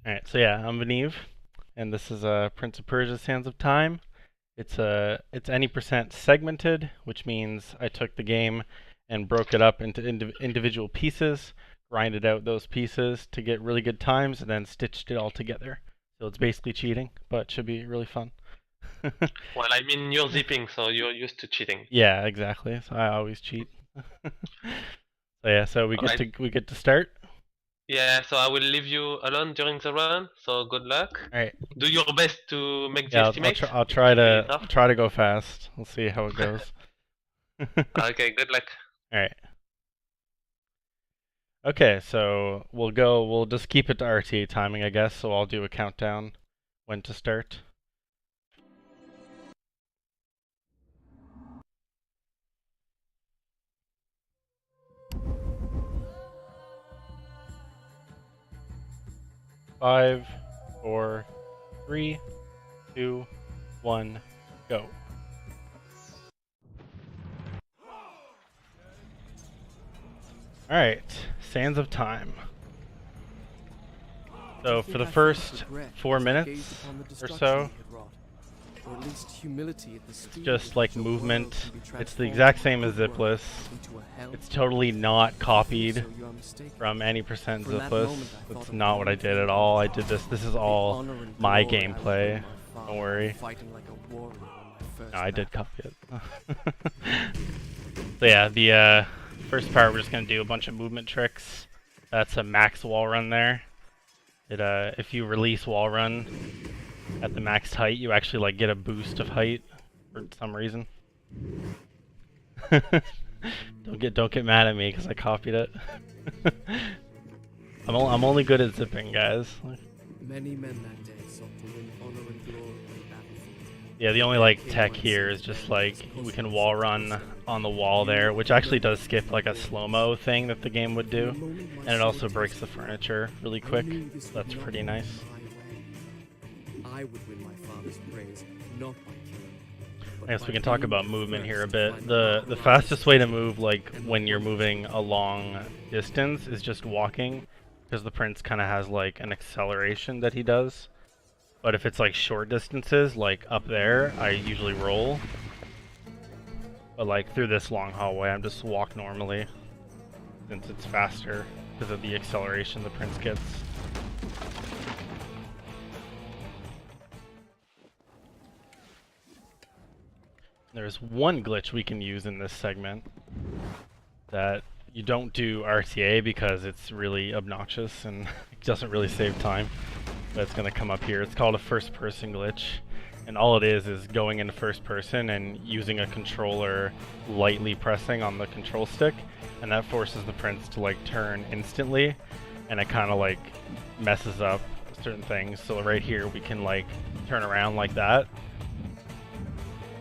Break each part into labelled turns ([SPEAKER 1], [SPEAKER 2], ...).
[SPEAKER 1] Alright, so yeah, I'm Vynneve, and this is Prince of Persia: Sands of Time. It's any percent segmented, which means I took the game and broke it up into individual pieces, grinded out those pieces to get really good times, and then stitched it all together. So it's basically cheating, but should be really fun.
[SPEAKER 2] Well, I mean, you're zipping, so you're used to cheating.
[SPEAKER 1] Yeah, exactly. So I always cheat. So yeah, so we get to start.
[SPEAKER 2] Yeah, so I will leave you alone during the run, so good luck.
[SPEAKER 1] All right.
[SPEAKER 2] Do your best to make the
[SPEAKER 1] Yeah,
[SPEAKER 2] estimate.
[SPEAKER 1] I'll try
[SPEAKER 2] Really
[SPEAKER 1] to
[SPEAKER 2] tough.
[SPEAKER 1] try to go fast. We'll see how it goes.
[SPEAKER 2] Okay, good luck.
[SPEAKER 1] All right. Okay, so we'll just keep it to RTA timing, I guess, so I'll do a countdown when to start. Five, 4, 3, 2, 1, go. Alright, Sands of Time. So for the first 4 minutes or so, it's just like movement. It's the exact same as Zipless. It's totally not copied from any percent Zipless. That's not what I did at all. I did this. This is all my gameplay. Don't worry. No, I did copy it. So yeah, the first part we're just gonna do a bunch of movement tricks. That's a max wall run there. If you release wall run at the max height, you actually like get a boost of height for some reason. Don't get mad at me because I copied it. I'm only good at zipping, guys.
[SPEAKER 3] Many men that day sought to win honor and glory on the battlefield.
[SPEAKER 1] Yeah, the only like tech here is just like we can wall run on the wall there, which actually does skip like a slow-mo thing that the game would do, and it also breaks the furniture really quick. So that's pretty nice.
[SPEAKER 3] I would win my father's praise, not by killing.
[SPEAKER 1] I guess we can talk about movement here a bit. The fastest way to move, like when you're moving a long distance, is just walking, because the prince kind of has like an acceleration that he does. But if it's like short distances, like up there, I usually roll. But like through this long hallway, I'm just walk normally, since it's faster because of the acceleration the prince gets. There's one glitch we can use in this segment that you don't do RTA because it's really obnoxious and it doesn't really save time. But it's going to come up here. It's called a first person glitch. And all it is going into first person and using a controller lightly pressing on the control stick. And that forces the prince to like turn instantly. And it kind of like messes up certain things. So right here we can like turn around like that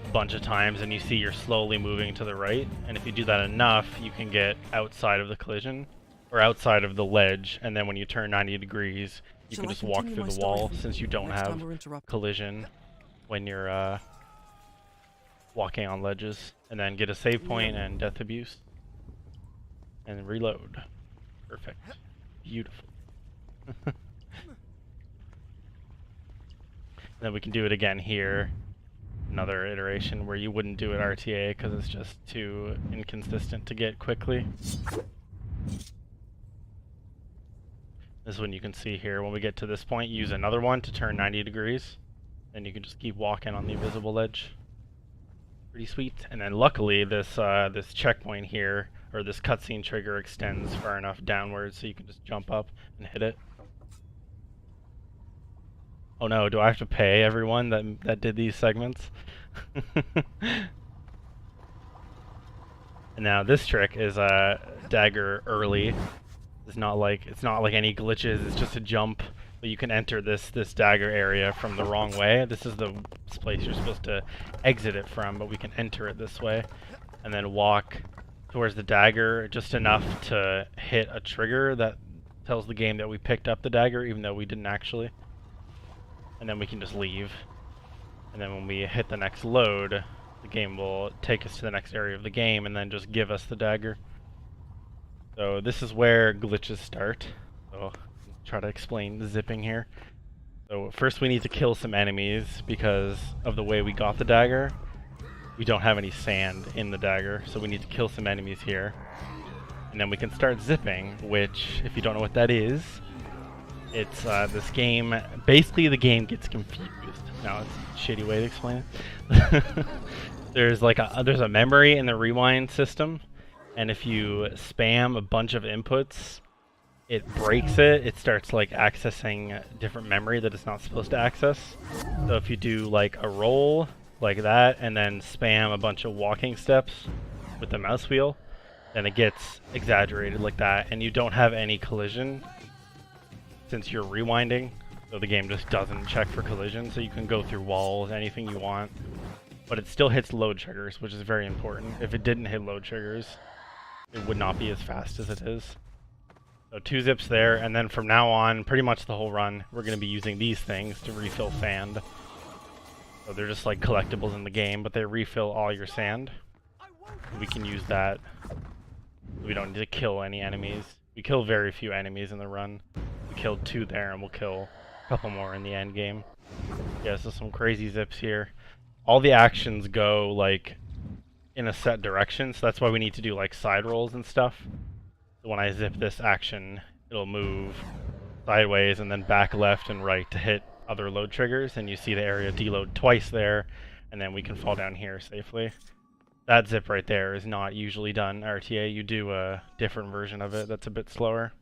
[SPEAKER 1] a bunch of times, and you see you're slowly moving to the right, and if you do that enough you can get outside of the collision or outside of the ledge, and then when you turn 90 degrees you can just walk through the wall since you don't have collision when you're walking on ledges, and then get a save point and death abuse and reload. Perfect. Beautiful. Then we can do it again here. Another iteration where you wouldn't do it RTA because it's just too inconsistent to get quickly. This one you can see here, when we get to this point, use another one to turn 90 degrees. Then you can just keep walking on the invisible ledge. Pretty sweet. And then luckily this this checkpoint here, or this cutscene trigger, extends far enough downwards so you can just jump up and hit it. Oh no, do I have to pay everyone that did these segments? And now this trick is a dagger early. It's not like any glitches, it's just a jump, but you can enter this dagger area from the wrong way. This is the place you're supposed to exit it from, but we can enter it this way and then walk towards the dagger just enough to hit a trigger that tells the game that we picked up the dagger even though we didn't actually. And then we can just leave. And then when we hit the next load, the game will take us to the next area of the game and then just give us the dagger. So this is where glitches start. So try to explain the zipping here. So first we need to kill some enemies because of the way we got the dagger. We don't have any sand in the dagger, so we need to kill some enemies here. And then we can start zipping, which, if you don't know what that is, it's this game, basically the game gets confused. Now it's a shitty way to explain it. There's a memory in the rewind system, and if you spam a bunch of inputs, it breaks it. It starts like accessing different memory that it's not supposed to access. So if you do like a roll like that and then spam a bunch of walking steps with the mouse wheel, then it gets exaggerated like that, and you don't have any collision since you're rewinding. So the game just doesn't check for collision, so you can go through walls, anything you want. But it still hits load triggers, which is very important. If it didn't hit load triggers, it would not be as fast as it is. So 2 zips there, and then from now on, pretty much the whole run, we're going to be using these things to refill sand. So they're just like collectibles in the game, but they refill all your sand. We can use that. We don't need to kill any enemies. We kill very few enemies in the run. We killed 2 there, and we'll kill a couple more in the end game. Yeah, so some crazy zips here. All the actions go like in a set direction, so that's why we need to do like side rolls and stuff. So when I zip this action, it'll move sideways and then back left and right to hit other load triggers, and you see the area deload twice there, and then we can fall down here safely. That zip right there is not usually done RTA. You do a different version of it that's a bit slower.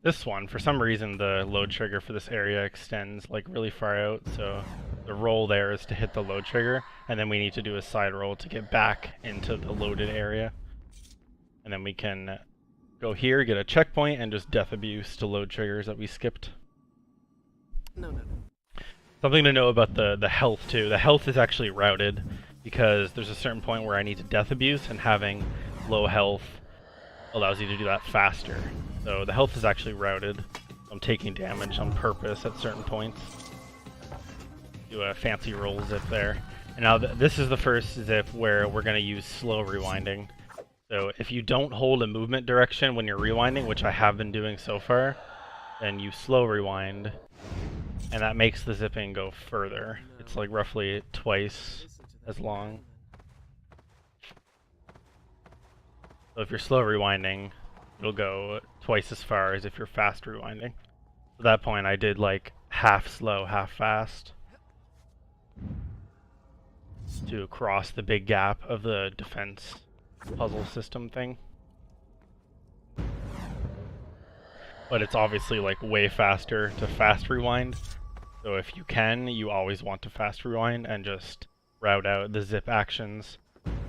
[SPEAKER 1] This one, for some reason, the load trigger for this area extends like really far out, so the roll there is to hit the load trigger, and then we need to do a side roll to get back into the loaded area. And then we can go here, get a checkpoint, and just death abuse to load triggers that we skipped.
[SPEAKER 3] No.
[SPEAKER 1] Something to know about the health too. The health is actually routed because there's a certain point where I need to death abuse, and having low health allows you to do that faster. So the health is actually routed. I'm taking damage on purpose at certain points. Do a fancy roll zip there. And now this is the first zip where we're going to use slow rewinding. So if you don't hold a movement direction when you're rewinding, which I have been doing so far, then you slow rewind, and that makes the zipping go further. It's like roughly twice as long. So if you're slow rewinding, it'll go twice as far as if you're fast rewinding. At that point I did like half slow, half fast to cross the big gap of the defense puzzle system thing. But it's obviously like way faster to fast rewind. So if you can, you always want to fast rewind and just route out the zip actions,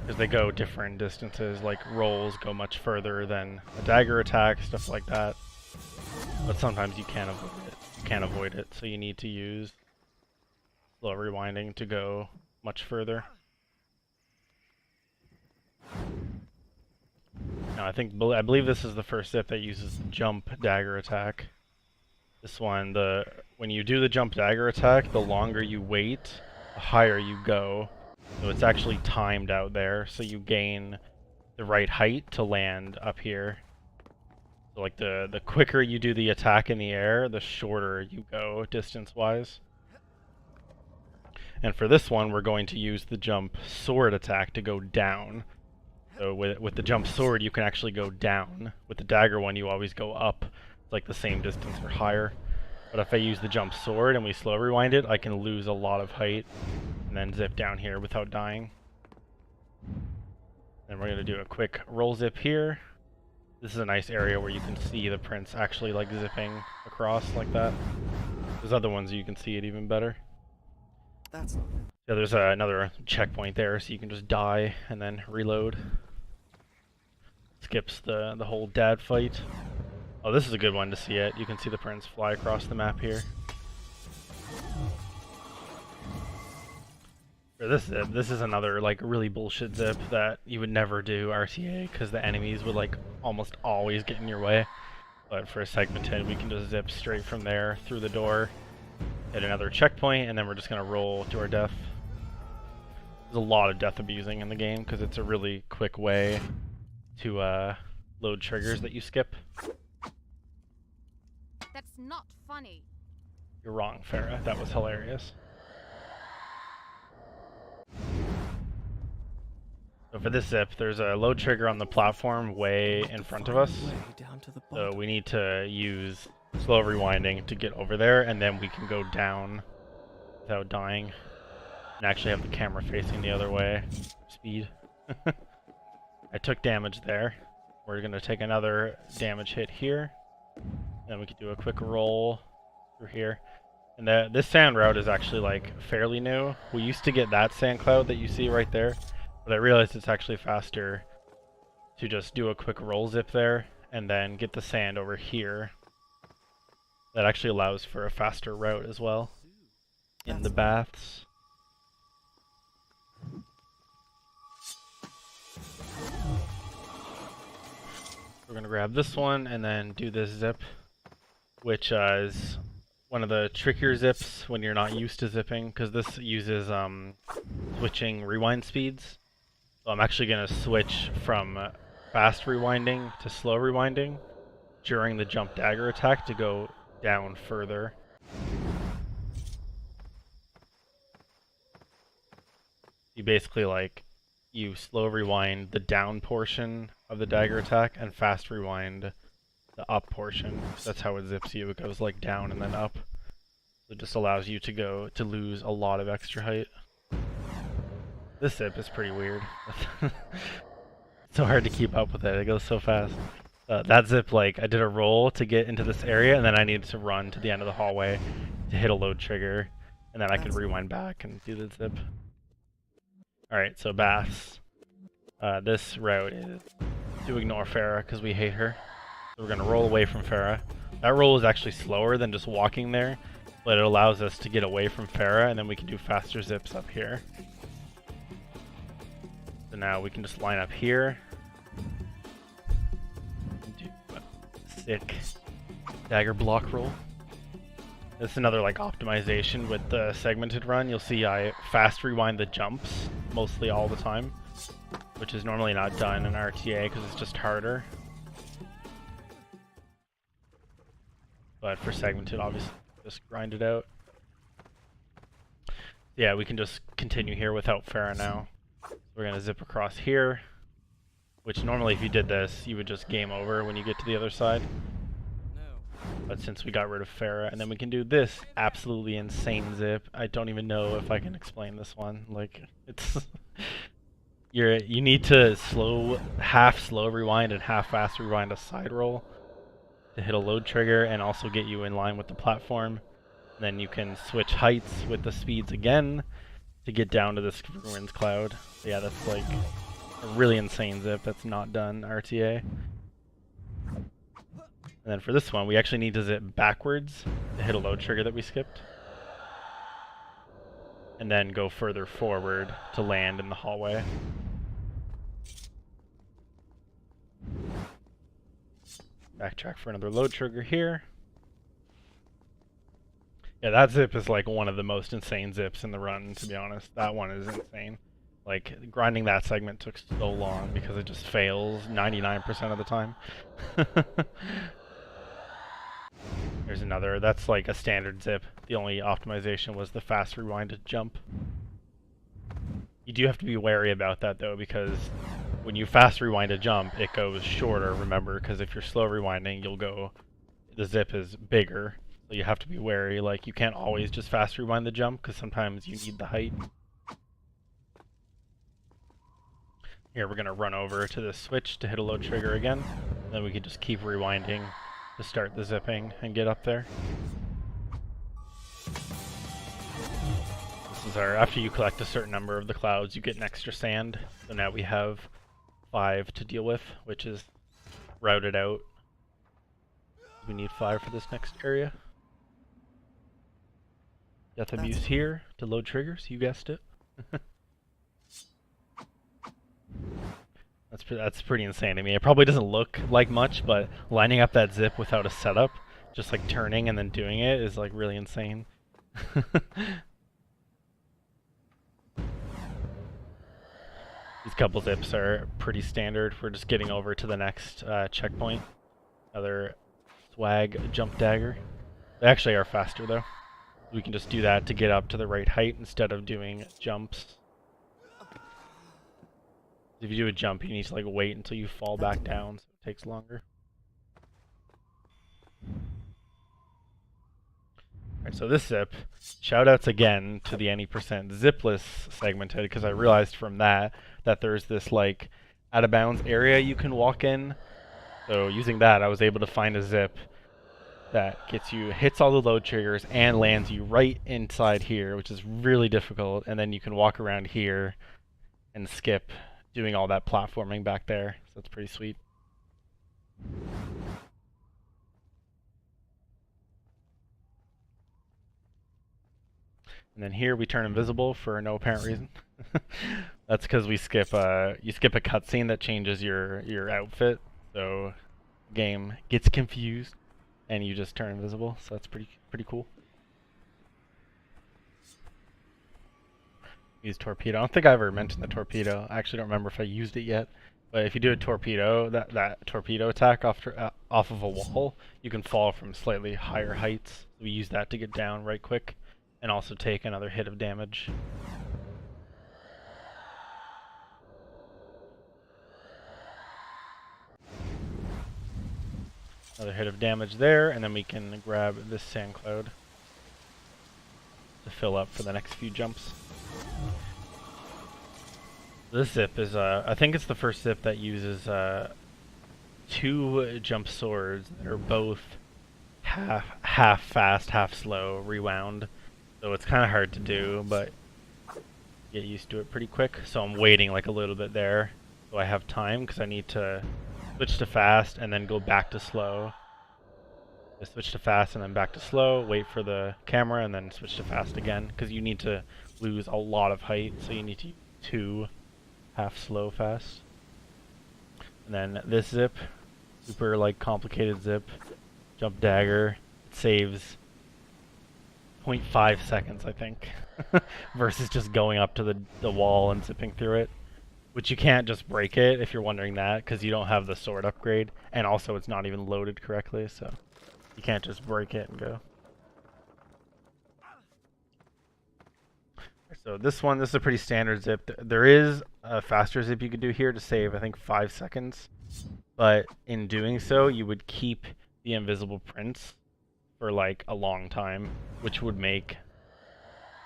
[SPEAKER 1] because they go different distances. Like rolls go much further than a dagger attack, stuff like that. But sometimes you can't avoid it. You can't avoid it, so you need to use slow rewinding to go much further. Now I believe this is the first zip that uses the jump dagger attack. This one, when you do the jump dagger attack, the longer you wait, the higher you go. So it's actually timed out there, so you gain the right height to land up here. So like the quicker you do the attack in the air, the shorter you go distance-wise. And for this one, we're going to use the jump sword attack to go down. So with the jump sword, you can actually go down. With the dagger one, you always go up. It's like the same distance or higher. But if I use the jump sword and we slow rewind it, I can lose a lot of height and then zip down here without dying. Then we're going to do a quick roll zip here. This is a nice area where you can see the prints actually like zipping across like that. There's other ones you can see it even better.
[SPEAKER 3] That's not good.
[SPEAKER 1] Yeah, there's another checkpoint there, so you can just die and then reload. Skips the whole dad fight. Oh, this is a good one to see it. You can see the prints fly across the map here. For this zip, this is another like really bullshit zip that you would never do RTA because the enemies would like almost always get in your way. But for segmented, we can just zip straight from there through the door, hit another checkpoint, and then we're just gonna roll to our death. There's a lot of death abusing in the game because it's a really quick way to load triggers that you skip.
[SPEAKER 4] That's not funny.
[SPEAKER 1] You're wrong, Farah. That was hilarious. So for this zip, there's a load trigger on the platform way in front of us.
[SPEAKER 3] Way down to the
[SPEAKER 1] So
[SPEAKER 3] bottom.
[SPEAKER 1] we need to use slow rewinding to get over there, and then we can go down without dying. And actually have the camera facing the other way. Speed. I took damage there. We're going to take another damage hit here. Then we can do a quick roll through here. And this sand route is actually like fairly new. We used to get that sand cloud that you see right there, but I realized it's actually faster to just do a quick roll zip there and then get the sand over here. That actually allows for a faster route as well. In the baths. We're going to grab this one and then do this zip, which is one of the trickier zips when you're not used to zipping, because this uses switching rewind speeds. So I'm actually going to switch from fast rewinding to slow rewinding during the jump dagger attack to go down further. You basically you slow rewind the down portion of the dagger attack and fast rewind the up portion. That's how it zips you. It goes like down and then up. It just allows you to lose a lot of extra height. This zip is pretty weird. It's so hard to keep up with it. It goes so fast. That zip, I did a roll to get into this area, and then I needed to run to the end of the hallway to hit a load trigger, and then I could rewind back and do the zip. Alright, so baths. This route is to ignore Farah because we hate her. So we're going to roll away from Farah. That roll is actually slower than just walking there, but it allows us to get away from Farah, and then we can do faster zips up here. So now we can just line up here. Do a sick dagger block roll. This is another optimization with the segmented run. You'll see I fast rewind the jumps mostly all the time, which is normally not done in RTA because it's just harder. But for segmented, obviously, just grind it out. Yeah, we can just continue here without Farah now. We're going to zip across here, which normally if you did this, you would just game over when you get to the other side. But since we got rid of Farah, and then we can do this absolutely insane zip. I don't even know if I can explain this one. It's you need to half slow rewind and half fast rewind a side roll to hit a load trigger and also get you in line with the platform. And then you can switch heights with the speeds again to get down to this ruins cloud. So yeah, that's a really insane zip that's not done RTA. And then for this one, we actually need to zip backwards to hit a load trigger that we skipped. And then go further forward to land in the hallway. Backtrack for another load trigger here. Yeah, that zip is one of the most insane zips in the run, to be honest. That one is insane. Grinding that segment took so long because it just fails 99% of the time. There's another. That's a standard zip. The only optimization was the fast rewinded jump. You do have to be wary about that though, because when you fast rewind a jump, it goes shorter, remember, because if you're slow rewinding, the zip is bigger. So you have to be wary. You can't always just fast rewind the jump, because sometimes you need the height. Here, we're going to run over to the switch to hit a load trigger again. And then we can just keep rewinding to start the zipping and get up there. This is after you collect a certain number of the clouds, you get an extra sand. So now we have 5 to deal with, which is routed out. We need 5 for this next area. Death abuse here to load triggers, you guessed it. That's pretty insane. I mean, it probably doesn't look like much, but lining up that zip without a setup, just turning and then doing it is really insane. These couple zips are pretty standard for just getting over to the next checkpoint. Another swag jump dagger. They actually are faster though. We can just do that to get up to the right height instead of doing jumps. If you do a jump, you need to like wait until you fall back down, so it takes longer. Alright, so this zip, shoutouts again to the any percent zipless segmented, because I realized from that there's this like out of bounds area you can walk in. So using that, I was able to find a zip that gets you, hits all the load triggers and lands you right inside here, which is really difficult, and then you can walk around here and skip doing all that platforming back there. So that's pretty sweet. And then here we turn invisible for no apparent reason. That's because we skip you skip a cutscene that changes your outfit, so game gets confused and you just turn invisible. So that's pretty cool. Use torpedo. I don't think I ever mentioned the torpedo. I actually don't remember if I used it yet. But if you do a torpedo, that torpedo attack off of a wall, you can fall from slightly higher heights. We use that to get down right quick, and also take another hit of damage. Another hit of damage there, and then we can grab this sand cloud to fill up for the next few jumps. This zip is, I think it's the first zip that uses 2 jump swords that are both half fast, half slow, rewound. So it's kind of hard to do, but get used to it pretty quick. So I'm waiting like a little bit there, so I have time because I need to switch to fast and then go back to slow. Just switch to fast and then back to slow, wait for the camera, and then switch to fast again, because you need to lose a lot of height, so you need to use 2 half slow fast. And then this zip, super like complicated zip, jump dagger, it saves 0.5 seconds I think, versus just going up to the wall and zipping through it. Which you can't just break it if you're wondering that, because you don't have the sword upgrade, and also it's not even loaded correctly, so you can't just break it and go. So this is a pretty standard zip. There is a faster zip you could do here to save, I think, 5 seconds. But in doing so, you would keep the invisible prints for like a long time, which would make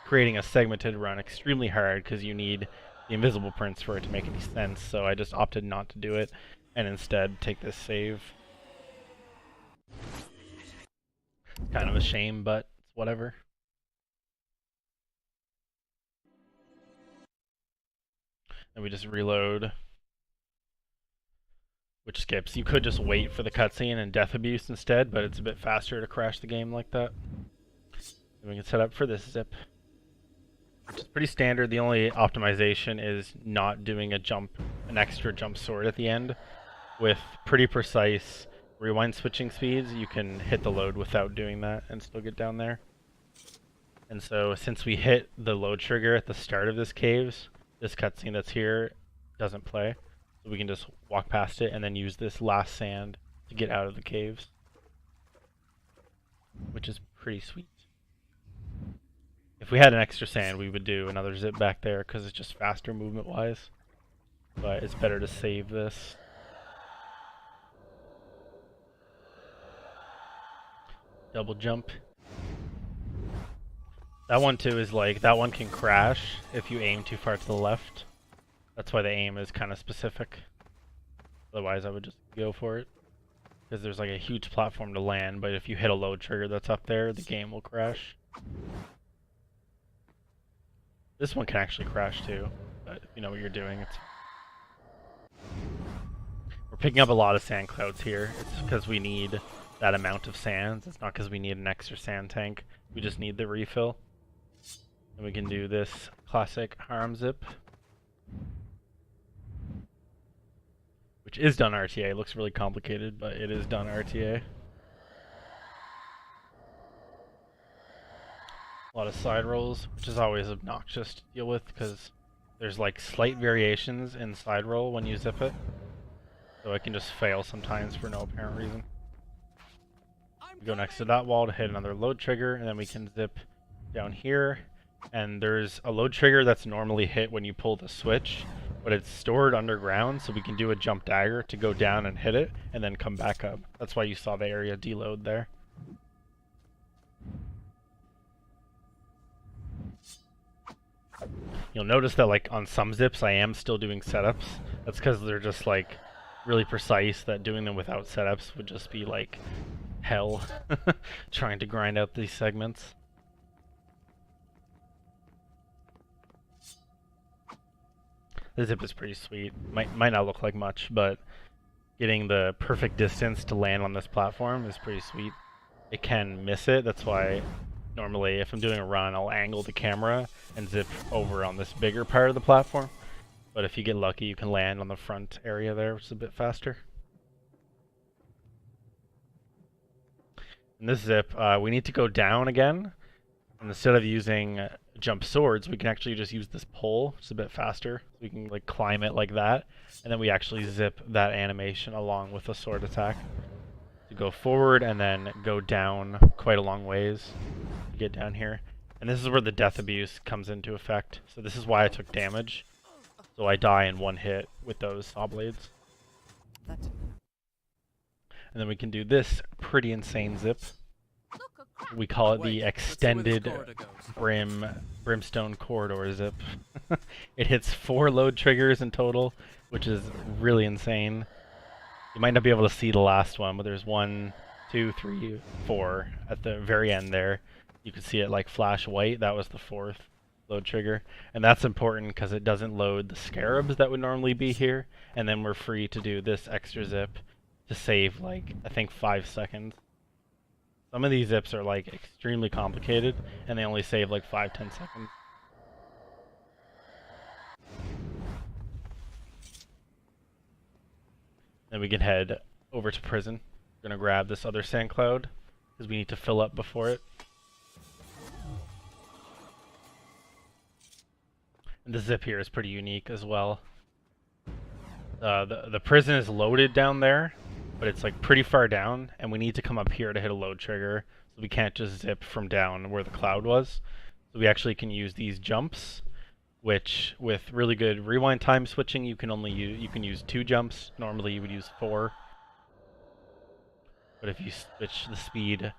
[SPEAKER 1] creating a segmented run extremely hard, because you need the invisible prints for it to make any sense. So I just opted not to do it and instead take this save. Kind of a shame, but it's whatever. And we just reload, which skips. You could just wait for the cutscene and death abuse instead, but it's a bit faster to crash the game like that. And we can set up for this zip, which is pretty standard. The only optimization is not doing an extra jump sword at the end. With pretty precise rewind switching speeds, you can hit the load without doing that and still get down there. And so since we hit the load trigger at the start of this caves, this cutscene that's here doesn't play. So we can just walk past it and then use this last sand to get out of the caves, which is pretty sweet. If we had an extra sand, we would do another zip back there because it's just faster movement wise. But it's better to save this. Double jump. That one too is like, that one can crash if you aim too far to the left. That's why the aim is kind of specific. Otherwise I would just go for it, because there's like a huge platform to land, but if you hit a load trigger that's up there, the game will crash. This one can actually crash too, but if you know what you're doing, it's... We're picking up a lot of sand clouds here. It's because we need that amount of sands. It's not because we need an extra sand tank. We just need the refill. And we can do this classic harm zip, which is done RTA. It looks really complicated, but it is done RTA. A lot of side rolls, which is always obnoxious to deal with because there's like slight variations in side roll when you zip it. So it can just fail sometimes for no apparent reason. We go next to that wall to hit another load trigger, and then we can zip down here. And there's a load trigger that's normally hit when you pull the switch, but it's stored underground, so we can do a jump dagger to go down and hit it, and then come back up. That's why you saw the area deload there. You'll notice that like on some zips I am still doing setups. That's because they're just like really precise, that doing them without setups would just be like hell trying to grind out these segments. The zip is pretty sweet. Might not look like much, but getting the perfect distance to land on this platform is pretty sweet. It can miss it, that's why normally if I'm doing a run I'll angle the camera and zip over on this bigger part of the platform. But if you get lucky you can land on the front area there, which is a bit faster. In this zip, we need to go down again. And instead of using jump swords, we can actually just use this pole, which is a bit faster. We can like climb it like that, and then we actually zip that animation along with a sword attack to go forward and then go down quite a long ways to get down here. And this is where the death abuse comes into effect. So this is why I took damage. So I die in one hit with those saw blades. And then we can do this pretty insane zip. We call it the extended brimstone corridor zip. It hits 4 load triggers in total, which is really insane. You might not be able to see the last one, but there's 1, 2, 3, 4 at the very end there. You can see it like flash white. That was the 4th load trigger. And that's important because it doesn't load the scarabs that would normally be here. And then we're free to do this extra zip to save like, I think 5 seconds. Some of these zips are like extremely complicated and they only save like 5-10 seconds. Then we can head over to prison. We're gonna grab this other sand cloud because we need to fill up before it. And the zip here is pretty unique as well. The prison is loaded down there, but it's like pretty far down, and we need to come up here to hit a load trigger, so we can't just zip from down where the cloud was. So we actually can use these jumps, which with really good rewind time switching, you can use 2 jumps. Normally you would use 4, but if you switch the speed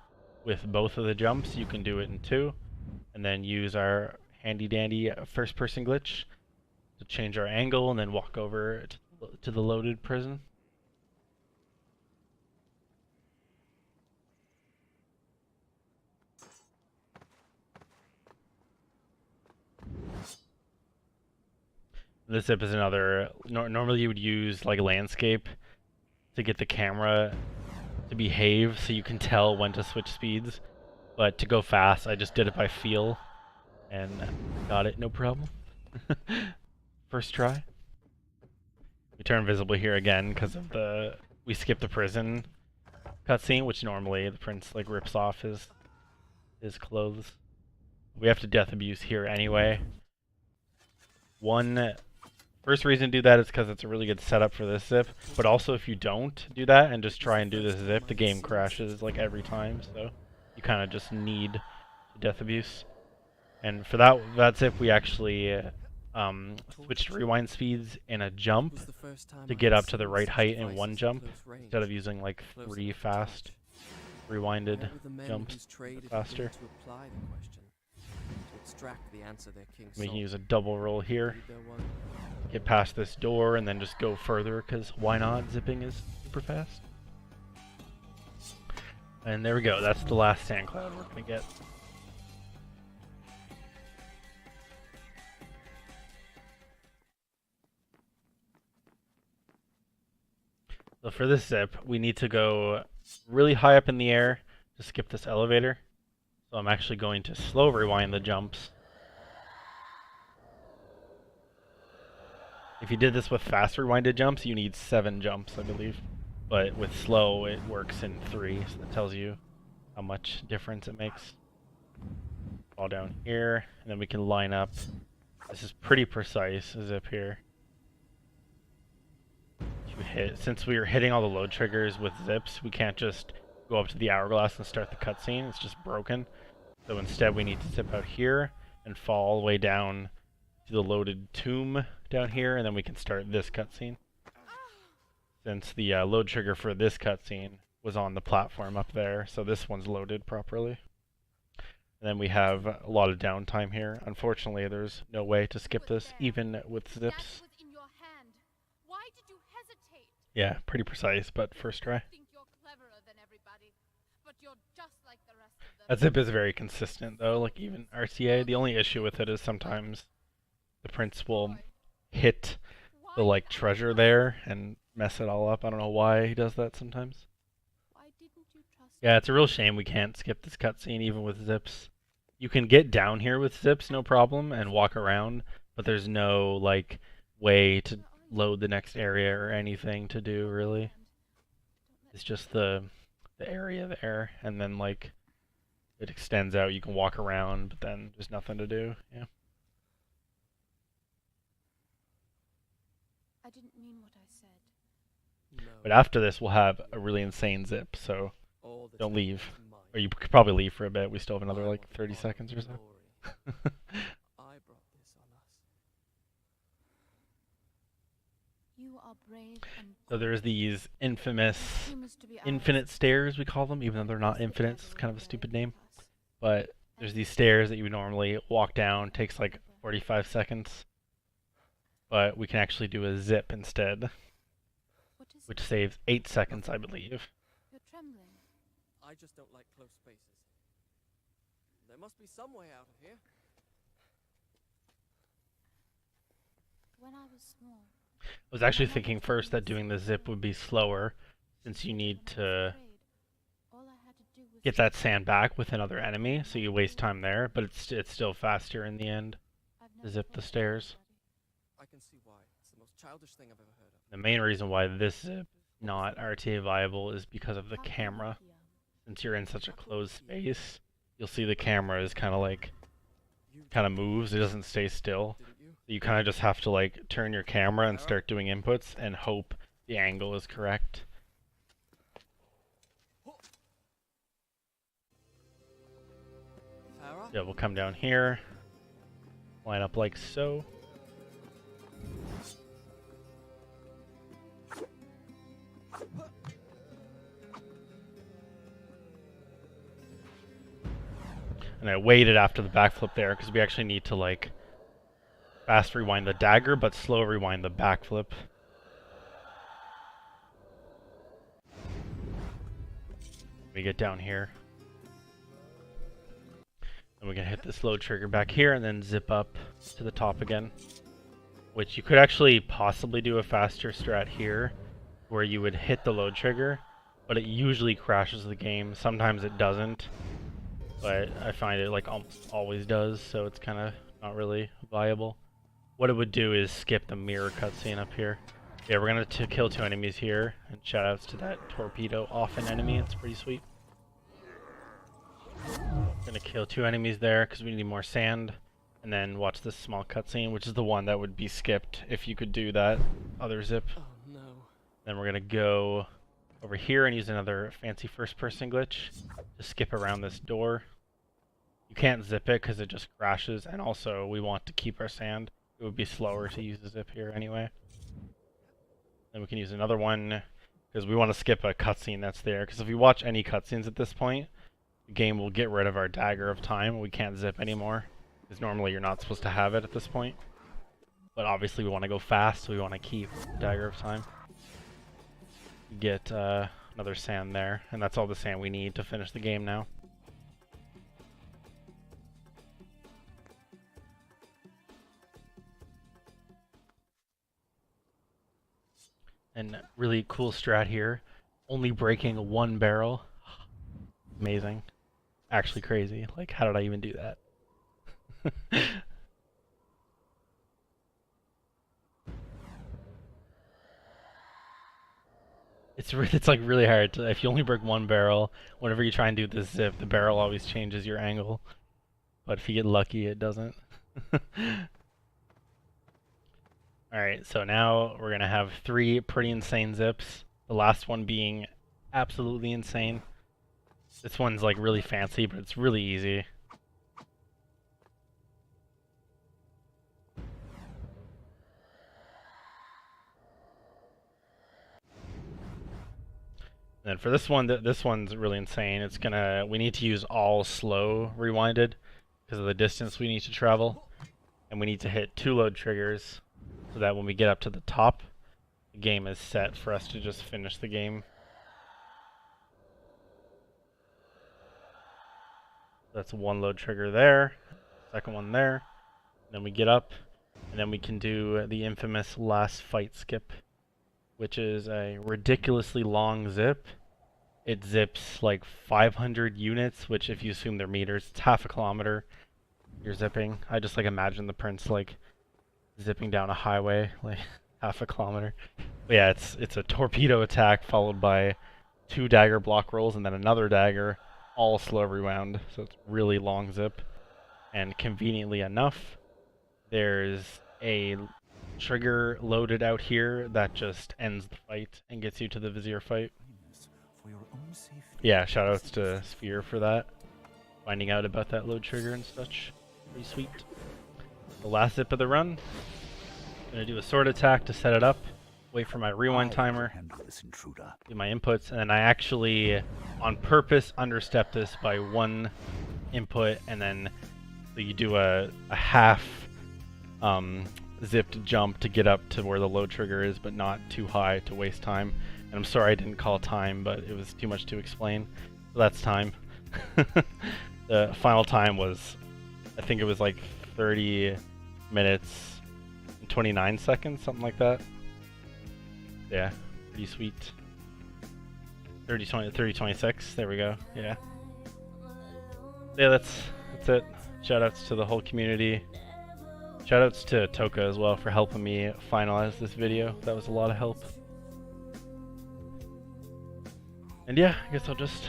[SPEAKER 1] with both of the jumps, you can do it in 2, and then use our handy dandy first person glitch to change our angle and then walk over to the loaded prison. This zip is another, normally you would use like landscape to get the camera to behave so you can tell when to switch speeds. But to go fast, I just did it by feel and got it, no problem. First try. We turn invisible here again because of we skipped the prison cutscene, which normally the prince like rips off his clothes. We have to death abuse here anyway. First reason to do that is because it's a really good setup for this zip, but also if you don't do that and just try and do this zip, the game crashes like every time, so you kind of just need death abuse. And for that zip, we actually switched rewind speeds in a jump to get up to the right height in 1 jump, instead of using like 3 fast rewinded jumps faster. We can use a double roll here, get past this door, and then just go further, because why not? Zipping is super fast. And there we go, that's the last sand cloud we're going to get. So for this zip, we need to go really high up in the air to skip this elevator. So I'm actually going to slow rewind the jumps. If you did this with fast rewinded jumps, you need 7 jumps, I believe. But with slow, it works in 3, so that tells you how much difference it makes. Fall down here, and then we can line up This is pretty precise, a zip here. Since we are hitting all the load triggers with zips, we can't just go up to the hourglass and start the cutscene. It's just broken. So instead we need to zip out here and fall all the way down to the loaded tomb down here, and then we can start this cutscene. Since the load trigger for this cutscene was on the platform up there, so this one's loaded properly. And then we have a lot of downtime here. Unfortunately, there's no way to skip this, even with zips.
[SPEAKER 4] Why did you hesitate?
[SPEAKER 1] Yeah, pretty precise, but first try.
[SPEAKER 4] Think you're cleverer than everybody, but you're just like the rest of them.
[SPEAKER 1] That zip is very consistent, though. Like, even RTA, the only issue with it is sometimes the prince will hit the, like, treasure there and mess it all up. I don't know why he does that sometimes.
[SPEAKER 4] Why didn't you trust
[SPEAKER 1] Yeah, it's a real shame we can't skip this cutscene even with zips. You can get down here with zips, no problem, and walk around, but there's no, like, way to load the next area or anything to do, really. It's just the area there, and then, like, it extends out. You can walk around, but then there's nothing to do. Yeah.
[SPEAKER 4] I didn't mean what I said.
[SPEAKER 3] No.
[SPEAKER 1] But after this, we'll have a really insane zip, so
[SPEAKER 3] All the
[SPEAKER 1] don't
[SPEAKER 3] time
[SPEAKER 1] leave.
[SPEAKER 3] is mine.
[SPEAKER 1] Or you could probably leave for a bit. We still have another,
[SPEAKER 3] I
[SPEAKER 1] like,
[SPEAKER 3] want
[SPEAKER 1] 30
[SPEAKER 3] all
[SPEAKER 1] seconds or
[SPEAKER 3] the
[SPEAKER 1] so.
[SPEAKER 3] glory. I brought this on us.
[SPEAKER 4] You are brave and
[SPEAKER 1] So there's these infamous
[SPEAKER 4] seems to be
[SPEAKER 1] infinite stairs, we call them, even though they're not infinite. It's kind of a stupid name. But there's these stairs that you would normally walk down. Takes like 45 seconds. But we can actually do a zip instead,
[SPEAKER 4] What is
[SPEAKER 1] which saves 8 seconds, I believe.
[SPEAKER 4] You're trembling.
[SPEAKER 3] I just don't like close spaces. There must be some way out of here.
[SPEAKER 4] When I was small,
[SPEAKER 1] I was actually thinking first that doing the zip would be slower, since you need to
[SPEAKER 4] all I had to do was
[SPEAKER 1] get that sand back with another enemy, so you waste time there, but it's still faster in the end.
[SPEAKER 4] I've never
[SPEAKER 1] Zip the
[SPEAKER 4] fought
[SPEAKER 1] stairs.
[SPEAKER 4] anybody.
[SPEAKER 3] I can see why. It's the most childish thing I've ever heard of.
[SPEAKER 1] The main reason why this zip is not RTA viable is because of the
[SPEAKER 4] How can
[SPEAKER 1] camera.
[SPEAKER 4] you hear?
[SPEAKER 1] Since you're in such a closed space, you'll see the camera is kind of like,
[SPEAKER 3] You
[SPEAKER 1] kind of moves, it doesn't stay still.
[SPEAKER 3] didn't you?
[SPEAKER 1] You kind of just have to like turn your camera and start doing inputs and hope the angle is correct.
[SPEAKER 3] Farah?
[SPEAKER 1] Yeah, we'll come down here, line up like so. And I waited after the backflip there because we actually need to like fast rewind the dagger but slow rewind the backflip. We get down here. And we can hit this load trigger back here and then zip up to the top again. Which you could actually possibly do a faster strat here where you would hit the load trigger, but it usually crashes the game. Sometimes it doesn't, but I find it like almost always does, so it's kind of not really viable. What it would do is skip the mirror cutscene up here. Yeah, we're gonna kill 2 enemies here, and shoutouts to that torpedo off an enemy. It's pretty sweet. Gonna kill 2 enemies there because we need more sand, and then watch this small cutscene, which is the one that would be skipped if you could do that other zip.
[SPEAKER 3] Oh no.
[SPEAKER 1] Then we're gonna go over here and use another fancy first-person glitch to skip around this door. You can't zip it because it just crashes, and also we want to keep our sand. It would be slower to use the zip here anyway. Then we can use another one because we want to skip a cutscene that's there. Because if we watch any cutscenes at this point, the game will get rid of our dagger of time. We can't zip anymore because normally you're not supposed to have it at this point. But obviously we want to go fast, so we want to keep dagger of time. Get another sand there, and that's all the sand we need to finish the game now. And really cool strat here, only breaking 1 barrel. Amazing. Actually crazy. Like, how did I even do that? It's like really hard to, if you only break 1 barrel, whenever you try and do this zip, the barrel always changes your angle. But if you get lucky, it doesn't. Alright, so now we're gonna have 3 pretty insane zips. The last one being absolutely insane. This one's like really fancy, but it's really easy. And then for this one, this one's really insane. We need to use all slow rewinded because of the distance we need to travel. And we need to hit 2 load triggers so that when we get up to the top, the game is set for us to just finish the game. That's 1 load trigger there, second one there. Then we get up, and then we can do the infamous last fight skip, which is a ridiculously long zip. It zips like 500 units, which if you assume they're meters, it's half a kilometer you're zipping. I just like imagine the prince like zipping down a highway, like half a kilometer. But yeah, it's a torpedo attack followed by 2 dagger block rolls and then another dagger, all slow rewound. So it's really long zip. And conveniently enough, there's a trigger loaded out here that just ends the fight and gets you to the Vizier fight. Yeah, shoutouts to Sphere for that. Finding out about that load trigger and such. Pretty sweet. The last zip of the run. Gonna do a sword attack to set it up. Wait for my rewind timer. Do my inputs, and then I actually, on purpose, understep this by 1 input, and then so you do a half zipped jump to get up to where the load trigger is, but not too high to waste time. And I'm sorry I didn't call time, but it was too much to explain. So that's time. The final time was, I think it was like 30 minutes and 29 seconds, something like that. Yeah, pretty sweet. 30-26, there we go, yeah. Yeah, that's it. Shoutouts to the whole community. Shoutouts to Toka as well for helping me finalize this video. That was a lot of help. And yeah, I guess I'll just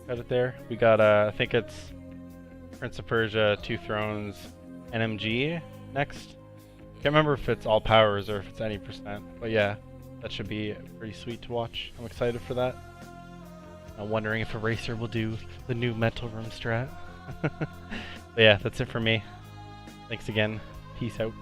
[SPEAKER 1] cut it there. We got, I think it's Prince of Persia, 2 Thrones, NMG next. Can't remember if it's all powers or if it's any %, but yeah, that should be pretty sweet to watch. I'm excited for that. I'm wondering if Eraser will do the new Mental Room strat. But yeah, that's it for me. Thanks again. Peace out.